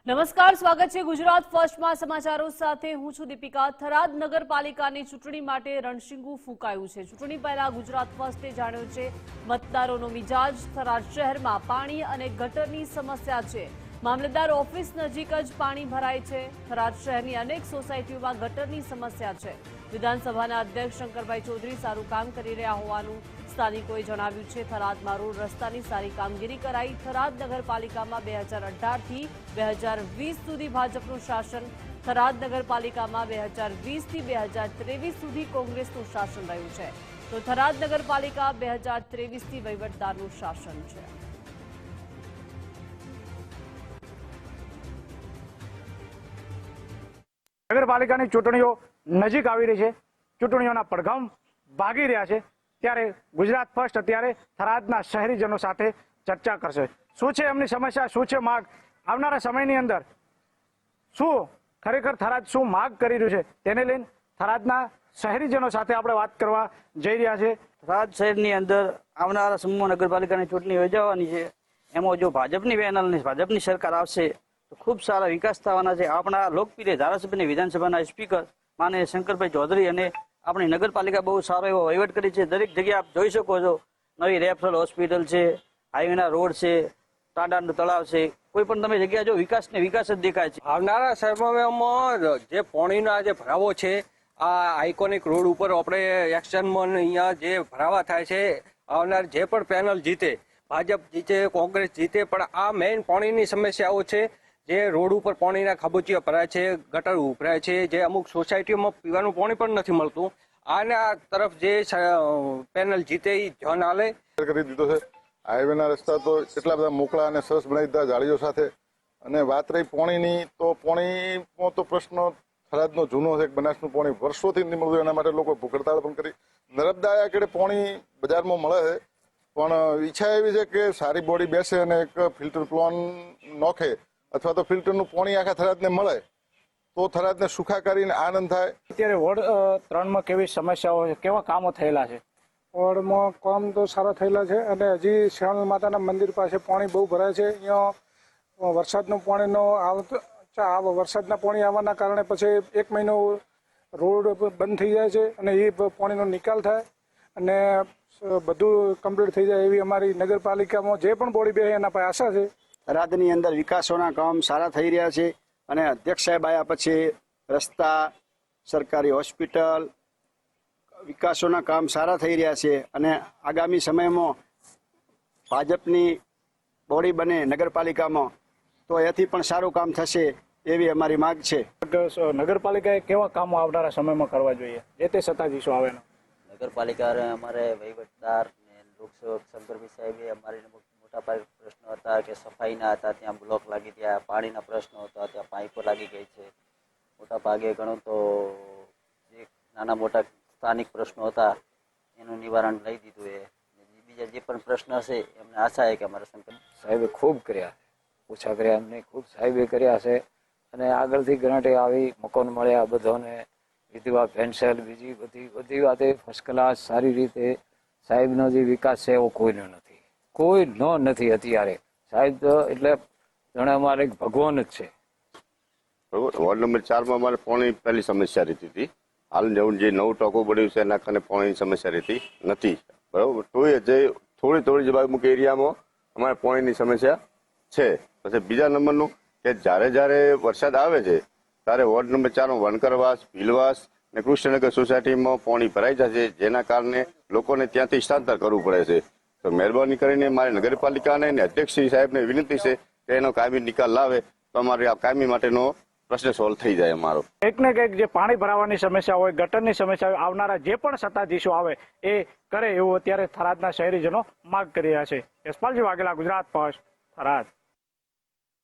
નમસ્કાર, સ્વાગત છે ગુજરાત ફર્સ્ટમાં સમાચારો સાથે હું છું દીપિકા। થરાદ નગરપાલિકાની ચૂંટણી માટે રણશીંગું ફૂંકાયું છે। ચૂંટણી પહેલા ગુજરાત ફર્સ્ટે જાણ્યો છે મતદારોનો મિજાજ। થરાદ શહેરમાં પાણી અને ગટરની સમસ્યા છે। મામલતદાર ઓફિસ નજીક જ પાણી ભરાય છે। થરાદ શહેરની અનેક સોસાયટીઓમાં ગટરની સમસ્યા છે। વિધાનસભાના અધ્યક્ષ શંકરભાઈ ચૌધરી સારું કામ કરી રહ્યા હોવાનું સ્થાનિકોએ જણાવ્યું છે। થરાદમાં રોડ રસ્તાની સારી કામગીરી કરાઈ। થરાદ નગરપાલિકામાં 2018 થી 2020 સુધી ભાજપનું શાસન। થરાદ નગરપાલિકામાં 2020 થી 2023 સુધી કોંગ્રેસનું શાસન રહ્યું છે, તો થરાદ નગરપાલિકા 2023 થી વહીવટદારનું શાસન છે। નગરપાલિકાની ચૂંટણીઓ નજીક આવી રહી છે, ચૂંટણીઓના પડઘમ ભાગી રહ્યા છે, ત્યારે ગુજરાત ફર્સ્ટ અત્યારે થરાદના શહેરીજનો સાથે ચર્ચા કરશે। શું છે એમની સમસ્યા, શું છે માંગ, આવનારા સમયની અંદર શું ખરેખર થરાદ શું માંગ કરી રહ્યું છે તેને લઈને થરાદના શહેરીજનો સાથે આપણે વાત કરવા જઈ રહ્યા છે। થરાદ શહેરની અંદર આવનારા સમૂહ નગરપાલિકાની ચૂંટણી યોજાવાની છે। એમાં જો ભાજપની પેનલની ભાજપની સરકાર આવશે તો ખૂબ સારા વિકાસ થવાના છે। આપણા લોકપ્રિય ધારાસભ્યની વિધાનસભાના સ્પીકર માનનીય શંકરભાઈ ચૌધરી અને આપણી નગરપાલિકા બહુ સારો એવો વહીવટ કરી છે। દરેક જગ્યાએ આપ જોઈ શકો છો, નવી રેફરલ હોસ્પિટલ છે, હાઈવેના રોડ છે, ટાંડાનું તળાવ છે, કોઈ પણ તમે જગ્યા જો વિકાસ જ દેખાય છે। આવનારા સમયમાં જે પાણીના જે ભરાવો છે, આ આઇકોનિક રોડ ઉપર આપણે એક્શનમાં અહીંયા જે ભરાવા થાય છે, આવનાર જે પણ પેનલ જીતે, ભાજપ જીતે, કોંગ્રેસ જીતે, પણ આ મેઇન પાણીની સમસ્યાઓ છે। જે રોડ ઉપર પાણીના ખાબોચિયા ભરાય છે, ગટર ઉભરાય છે, જે અમુક સોસાયટીઓમાં પીવાનું પાણી પણ નથી મળતું, આના તરફ જે પેનલ જીતે એ ધ્યાન આલે કરી દીધો છે। હાઈવેના રસ્તા તો એટલા બધા મોકળા અને સરસ બનાવી દીધા જાળીઓ સાથે। અને વાત રહી પાણીની, તો પાણીનો તો પ્રશ્ન થરાદનો જૂનો છે। બનાસનું પાણી વર્ષોથી નથી મળતું, એના માટે લોકો ભૂખ હડતાળ પણ કરી। નર્મદા આકડે પાણી બજારમાં મળે છે, પણ ઈચ્છા એવી છે કે સારી બોડી બેસે અને એક ફિલ્ટર પ્લાન નોખે, અથવા તો ફિલ્ટરનું પાણી આખા થરાદને મળે તો થરાદને સુખાકારીને આનંદ થાય। અત્યારે વોર્ડ 3માં કેવી સમસ્યાઓ છે, કેવા કામો થયેલા છે? વોર્ડમાં કામ તો સારા થયેલા છે, અને હજી શ્યામલ માતાના મંદિર પાસે પાણી બહુ ભરાય છે। અહીંયા વરસાદનું પાણીનો વરસાદના પાણી આવવાના કારણે પછી 1 મહિનો રોડ બંધ થઈ જાય છે, અને એ પાણીનો નિકાલ થાય અને બધું કમ્પ્લીટ થઈ જાય એવી અમારી નગરપાલિકામાં જે પણ બોડી બે એના પાસે આશા છે। થરાદની અંદર વિકાસોના કામ સારા થઈ રહ્યા છે, અને અધ્યક્ષ સાહેબ આવ્યા પછી રસ્તા, સરકારી હોસ્પિટલ, વિકાસોના કામ સારા થઈ રહ્યા છે, અને આગામી સમયમાં ભાજપની બોડી બને નગરપાલિકામાં તો એથી પણ સારું કામ થશે એવી અમારી માંગ છે। નગરપાલિકાએ કેવા કામો આવનારા સમયમાં કરવા જોઈએ જે તે સત્તાધીશો આવે? નગરપાલિકા અમારે વહીવટદાર ને લોકસેવક શંકરભાઈ સાહેબે અમારી મોટા પાયે પ્રશ્નો હતા કે સફાઈના હતા, ત્યાં બ્લોક લાગી ગયા, પાણીના પ્રશ્નો હતા, ત્યાં પાઇપો લાગી ગઈ છે। મોટા ભાગે ઘણું તો જે નાના મોટા સ્થાનિક પ્રશ્નો હતા એનું નિવારણ લઈ દીધું છે। બીજા જે પણ પ્રશ્ન હશે એમને આશા છે કે અમારા શંકર સાહેબે ખૂબ કર્યા, ઓછા કર્યા એમને, ખૂબ સાહેબે કર્યા છે, અને આગળથી ગ્રાન્ટ આવી મકાન મળ્યા બધાને, વિધવા પેન્શન, બીજી બધી વાતે ફર્સ્ટ ક્લાસ સારી રીતે સાહેબનો જે વિકાસ છે એવો કોઈનો નથી અત્યારે। સાહેબ તો એટલે જાણે અમારે ભગવાન જ છે। બરોબર, વોર્ડ નંબર 4માં અમારે પાણી પહેલી સમસ્યા રહેતી હતી। હાલ જે નવું ટાંકું બન્યું છે એના કારણે પાણીની સમસ્યા રહેતી નથી, બરોબર। તોય જે થોડી અમુક એરિયામાં અમારે પાણીની સમસ્યા છે। પછી બીજા નંબરનું કે જ્યારે વરસાદ આવે છે ત્યારે વોર્ડ નંબર 4માં વણકરવાસ, ભીલવાસ અને કૃષ્ણનગર સોસાયટીમાં પાણી ભરાઈ જાય છે, જેના કારણે લોકોને ત્યાંથી સ્થળાંતર કરવું પડે છે। તો મહેરબાની કરીને મારી નગરપાલિકાને અને અધ્યક્ષ સાહેબને વિનંતી છે કે એનો કાયમી નિકાલ લાવે તો અમારે આ કાયમી માટેનો પ્રશ્ન સોલ્વ થઈ જાય અમારો। એક ને કંઈક જે પાણી ભરાવાની સમસ્યા હોય, ગટરની સમસ્યા હોય, આવનારા જે પણ સત્તાધીશો આવે એ કરે એવું અત્યારે થરાદના શહેરીજનો માંગ કરી રહ્યા છે। યશપાલજી વાઘેલા, ગુજરાત ફર્સ્ટ, થરાદ।